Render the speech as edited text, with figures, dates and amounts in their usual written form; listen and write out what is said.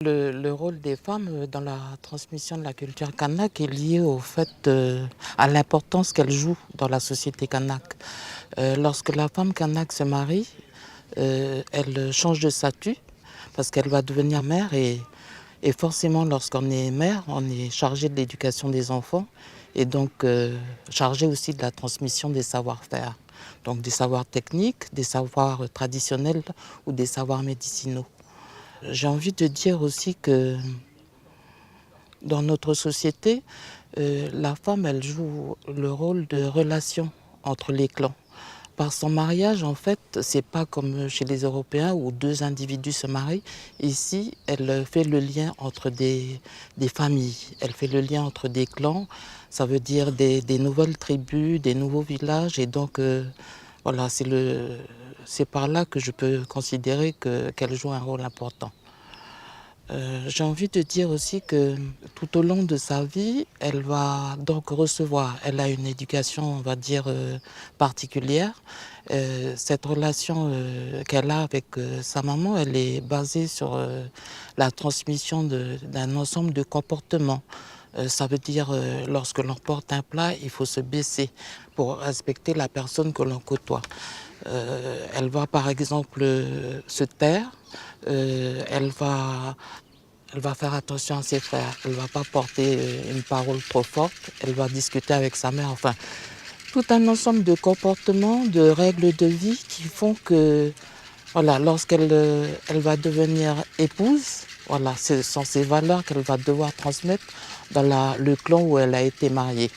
Le rôle des femmes dans la transmission de la culture kanak est lié au fait, à l'importance qu'elles jouent dans la société kanak. Lorsque la femme kanak se marie, elle change de statut parce qu'elle va devenir mère et forcément lorsqu'on est mère, on est chargé de l'éducation des enfants et donc chargé aussi de la transmission des savoir-faire. Donc des savoirs techniques, des savoirs traditionnels ou des savoirs médicinaux. J'ai envie de dire aussi que dans notre société, la femme, elle joue le rôle de relation entre les clans. Par son mariage, en fait, c'est pas comme chez les Européens où deux individus se marient. Ici, elle fait le lien entre des familles, elle fait le lien entre des clans. Ça veut dire des nouvelles tribus, des nouveaux villages. Et donc, voilà, c'est par là que je peux considérer qu'elle joue un rôle important. J'ai envie de dire aussi que tout au long de sa vie, elle va donc recevoir, elle a une éducation, on va dire, particulière. Cette relation qu'elle a avec sa maman, elle est basée sur la transmission d'un ensemble de comportements. Ça veut dire, lorsque l'on porte un plat, il faut se baisser pour respecter la personne que l'on côtoie. Elle va par exemple se taire, elle va faire attention à ses frères, elle ne va pas porter une parole trop forte, elle va discuter avec sa mère, enfin, tout un ensemble de comportements, de règles de vie qui font que, voilà, elle va devenir épouse, voilà, ce sont ces valeurs qu'elle va devoir transmettre dans le clan où elle a été mariée.